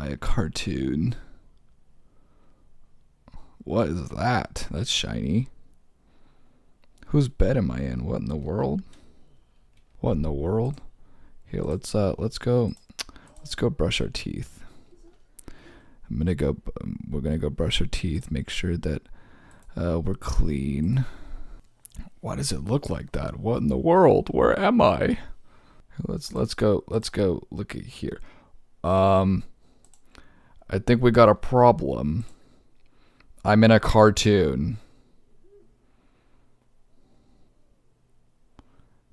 by a cartoon. What is that? That's shiny. Whose bed am I in? What in the world? What in the world? Here, let's go brush our teeth. We're gonna go brush our teeth, make sure that we're clean. Why does it look like that? What in the world? Where am I? Let's go look at here. I think we got a problem. I'm in a cartoon.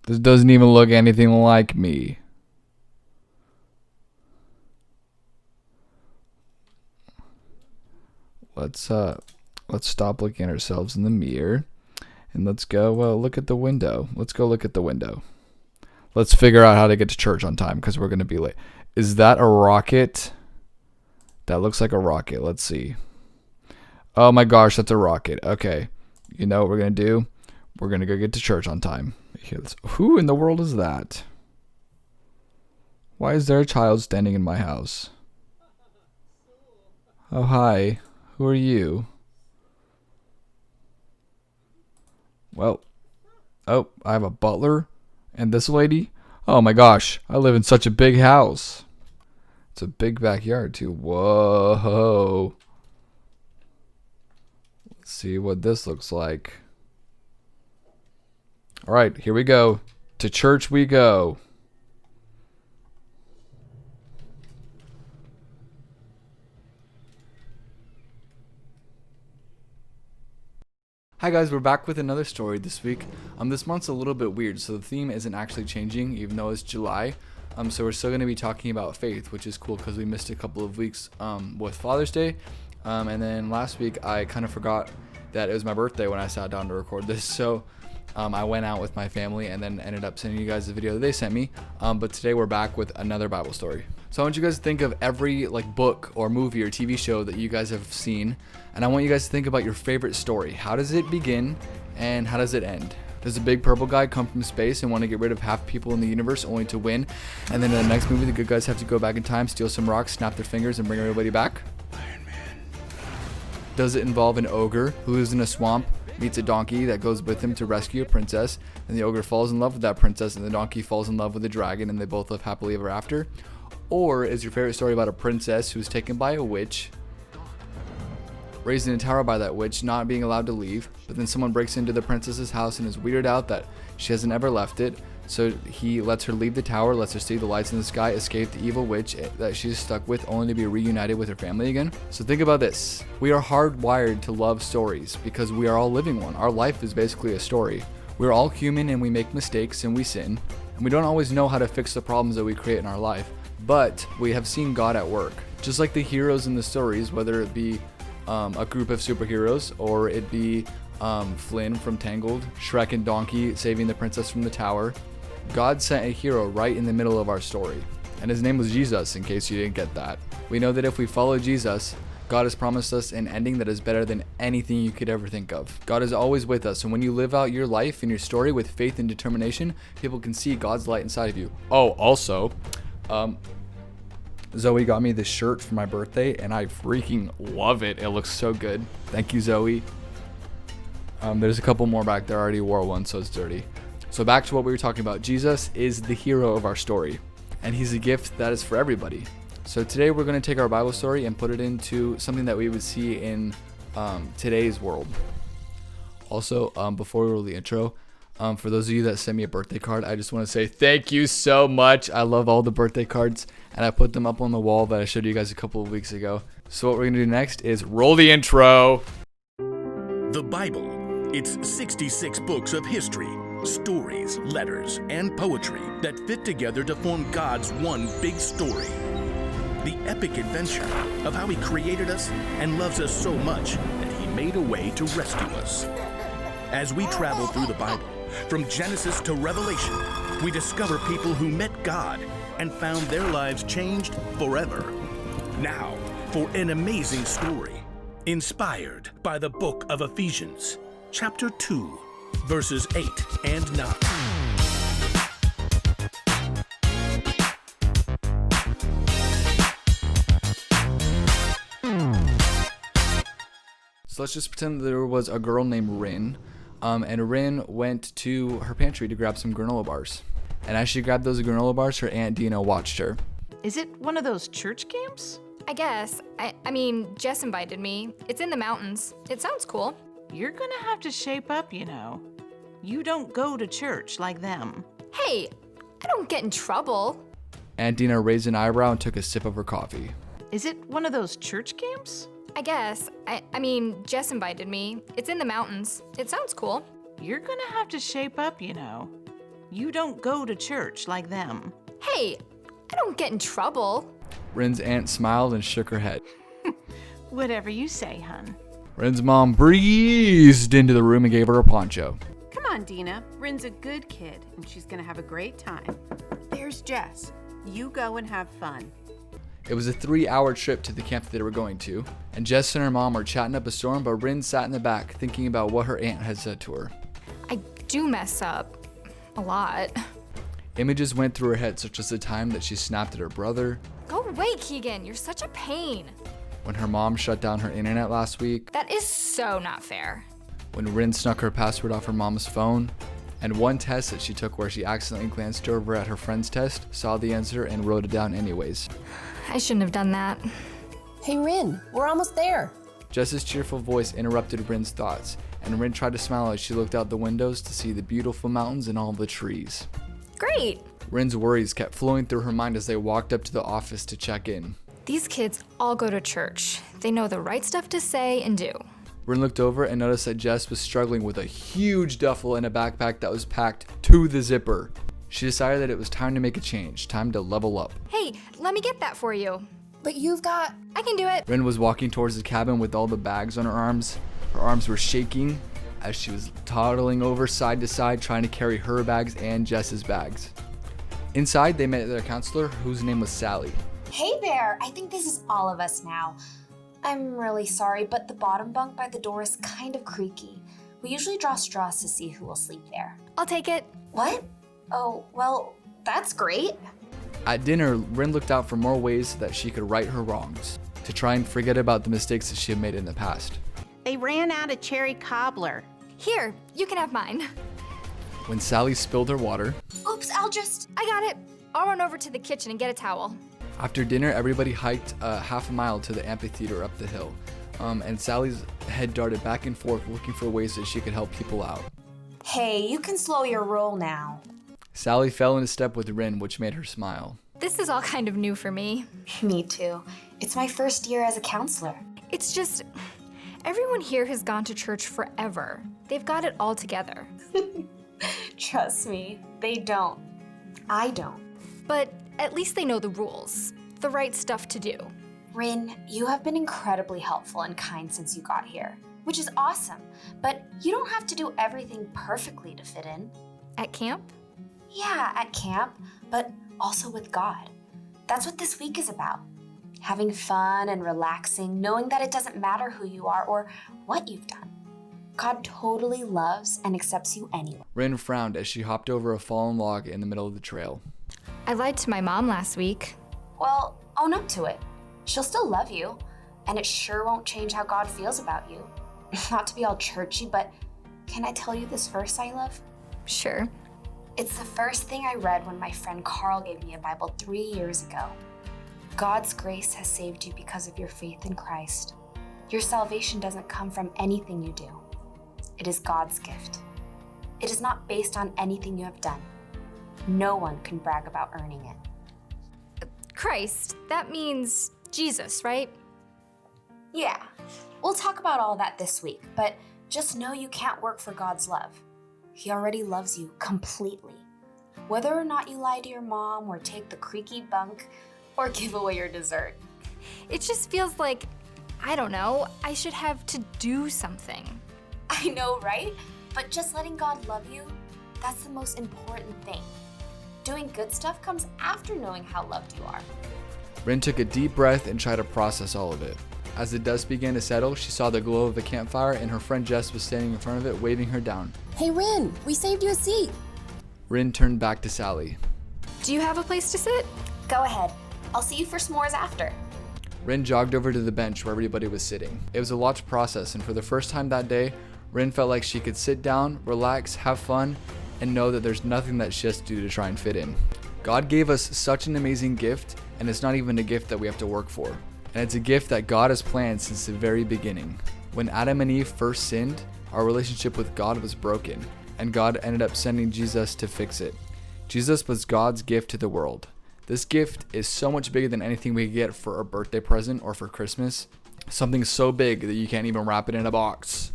This doesn't even look anything like me. Let's stop looking at ourselves in the mirror and let's go look at the window. Let's go look at the window. Let's figure out how to get to church on time because we're going to be late. Is that a rocket? That looks like a rocket. Let's see. Oh my gosh, that's a rocket. Okay. You know what we're going to do? We're going to go get to church on time. Who in the world is that? Why is there a child standing in my house? Oh, hi. Who are you? Well, oh, I have a butler. And this lady? Oh my gosh, I live in such a big house. It's a big backyard too. Whoa. Let's see what this looks like. All right, here we go. To church we go. Hi guys, we're back with another story this week. This month's a little bit weird, so the theme isn't actually changing even though it's July. So we're still going to be talking about faith, which is cool because we missed a couple of weeks with Father's Day. And then last week I kind of forgot that it was my birthday when I sat down to record this. So I went out with my family and then ended up sending you guys the video that they sent me. But today we're back with another Bible story. So I want you guys to think of every book or movie or TV show that you guys have seen, and I want you guys to think about your favorite story. How does it begin and how does it end? Does a big purple guy come from space and want to get rid of half people in the universe only to win? And then in the next movie, the good guys have to go back in time, steal some rocks, snap their fingers, and bring everybody back? Iron Man. Does it involve an ogre who lives in a swamp, meets a donkey that goes with him to rescue a princess, and the ogre falls in love with that princess, and the donkey falls in love with the dragon, and they both live happily ever after? Or is your favorite story about a princess who's taken by a witch, raised in a tower by that witch, not being allowed to leave, but then someone breaks into the princess's house and is weirded out that she hasn't ever left it, so he lets her leave the tower, lets her see the lights in the sky, escape the evil witch that she's stuck with, only to be reunited with her family again? So think about this. We are hardwired to love stories because we are all living one. Our life is basically a story. We're all human and we make mistakes and we sin, and we don't always know how to fix the problems that we create in our life. But we have seen God at work. Just like the heroes in the stories, whether it be a group of superheroes or it be Flynn from Tangled, Shrek and Donkey saving the princess from the tower, God sent a hero right in the middle of our story. And his name was Jesus, in case you didn't get that. We know that if we follow Jesus, God has promised us an ending that is better than anything you could ever think of. God is always with us, and when you live out your life and your story with faith and determination, people can see God's light inside of you. Oh, also, Zoe got me this shirt for my birthday and I freaking love it. It looks so good. Thank you, Zoe. There's a couple more back there. I already wore one, so it's dirty. So back to what we were talking about. Jesus is the hero of our story, and he's a gift that is for everybody. So today we're going to take our Bible story and put it into something that we would see in today's world. Also, before we roll the intro, for those of you that sent me a birthday card, I just want to say thank you so much. I love all the birthday cards, and I put them up on the wall that I showed you guys a couple of weeks ago. So what we're going to do next is roll the intro. The Bible. It's 66 books of history, stories, letters, and poetry that fit together to form God's one big story. The epic adventure of how he created us and loves us so much that he made a way to rescue us. As we travel through the Bible, from Genesis to Revelation, we discover people who met God and found their lives changed forever. Now, for an amazing story, inspired by the book of Ephesians, chapter 2, verses 8 and 9. So let's just pretend that there was a girl named Rin, and Rin went to her pantry to grab some granola bars. And as she grabbed those granola bars, her Aunt Dina watched her. Is it one of those church camps? I guess. I mean, Jess invited me. It's in the mountains. It sounds cool. You're gonna have to shape up, you know. You don't go to church like them. Hey, I don't get in trouble. Aunt Dina raised an eyebrow and took a sip of her coffee. Is it one of those church camps? I guess. I mean, Jess invited me. It's in the mountains. It sounds cool. You're gonna have to shape up, you know. You don't go to church like them. Hey, I don't get in trouble. Rin's aunt smiled and shook her head. Whatever you say, hun. Rin's mom breezed into the room and gave her a poncho. Come on, Dina. Rin's a good kid, and she's gonna have a great time. There's Jess. You go and have fun. It was a 3-hour trip to the camp that they were going to, and Jess and her mom were chatting up a storm, but Rin sat in the back thinking about what her aunt had said to her. I do mess up. A lot. Images went through her head, such as the time that she snapped at her brother, Go away, Keegan. You're such a pain. when her mom shut down her internet last week, That is so not fair. when Rin snuck her password off her mom's phone, and one test that she took where she accidentally glanced over at her friend's test, saw the answer, and wrote it down anyways. I shouldn't have done that. Hey Rin, we're almost there. Jess's cheerful voice interrupted Rin's thoughts, and Rin tried to smile as she looked out the windows to see the beautiful mountains and all the trees. Great. Rin's worries kept flowing through her mind as they walked up to the office to check in. These kids all go to church. They know the right stuff to say and do. Rin looked over and noticed that Jess was struggling with a huge duffel and a backpack that was packed to the zipper. She decided that it was time to make a change, time to level up. Hey, let me get that for you. But you've got... I can do it. Rin was walking towards the cabin with all the bags on her arms. Her arms were shaking as she was toddling over side to side trying to carry her bags and Jess's bags. Inside, they met their counselor, whose name was Sally. Hey there, I think this is all of us now. I'm really sorry, but the bottom bunk by the door is kind of creaky. We usually draw straws to see who will sleep there. I'll take it. What? Oh, well, that's great. At dinner, Rin looked out for more ways that she could right her wrongs, to try and forget about the mistakes that she had made in the past. They ran out of cherry cobbler. Here, you can have mine. When Sally spilled her water, Oops, I got it. I'll run over to the kitchen and get a towel. after dinner, everybody hiked half a mile to the amphitheater up the hill, and Sally's head darted back and forth looking for ways that she could help people out. Hey, you can slow your roll now. Sally fell into step with Rin, which made her smile. This is all kind of new for me. Me too. It's my first year as a counselor. It's just, everyone here has gone to church forever. They've got it all together. Trust me, they don't. I don't. But at least they know the rules, the right stuff to do. Rin, you have been incredibly helpful and kind since you got here, which is awesome. But you don't have to do everything perfectly to fit in. At camp? Yeah, at camp, but also with God. That's what this week is about. Having fun and relaxing, knowing that it doesn't matter who you are or what you've done. God totally loves and accepts you anyway. Rin frowned as she hopped over a fallen log in the middle of the trail. I lied to my mom last week. Well, own up to it. She'll still love you, and it sure won't change how God feels about you. Not to be all churchy, but can I tell you this verse I love? Sure. It's the first thing I read when my friend Carl gave me a Bible 3 years ago. God's grace has saved you because of your faith in Christ. Your salvation doesn't come from anything you do. It is God's gift. It is not based on anything you have done. No one can brag about earning it. Christ, that means Jesus, right? Yeah, we'll talk about all that this week, but just know you can't work for God's love. He already loves you completely. Whether or not you lie to your mom or take the creaky bunk or give away your dessert. It just feels like, I don't know, I should have to do something. I know, right? But just letting God love you, that's the most important thing. Doing good stuff comes after knowing how loved you are. Rin took a deep breath and tried to process all of it. As the dust began to settle, she saw the glow of the campfire and her friend Jess was standing in front of it, waving her down. Hey Rin, we saved you a seat. Rin turned back to Sally. Do you have a place to sit? Go ahead. I'll see you for s'mores after. Rin jogged over to the bench where everybody was sitting. It was a lot to process, and for the first time that day, Rin felt like she could sit down, relax, have fun, and know that there's nothing that she has to do to try and fit in. God gave us such an amazing gift, and it's not even a gift that we have to work for. And it's a gift that God has planned since the very beginning. When Adam and Eve first sinned, our relationship with God was broken, and God ended up sending Jesus to fix it. Jesus was God's gift to the world. This gift is so much bigger than anything we could get for a birthday present or for Christmas. Something so big that you can't even wrap it in a box.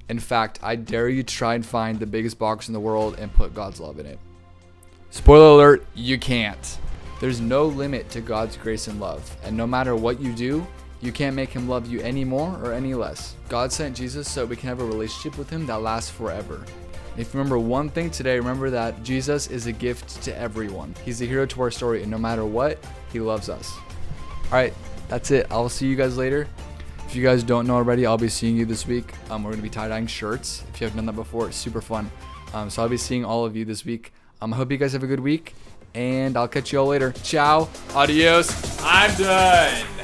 In fact, I dare you to try and find the biggest box in the world and put God's love in it. Spoiler alert, you can't. There's no limit to God's grace and love, and no matter what you do, you can't make him love you any more or any less. God sent Jesus so we can have a relationship with him that lasts forever. If you remember one thing today, remember that Jesus is a gift to everyone. He's the hero to our story, and no matter what, he loves us. All right, that's it. I'll see you guys later. If you guys don't know already, I'll be seeing you this week. We're going to be tie-dyeing shirts. If you haven't done that before, it's super fun. So I'll be seeing all of you this week. I hope you guys have a good week, and I'll catch you all later. Ciao. Adios. I'm done.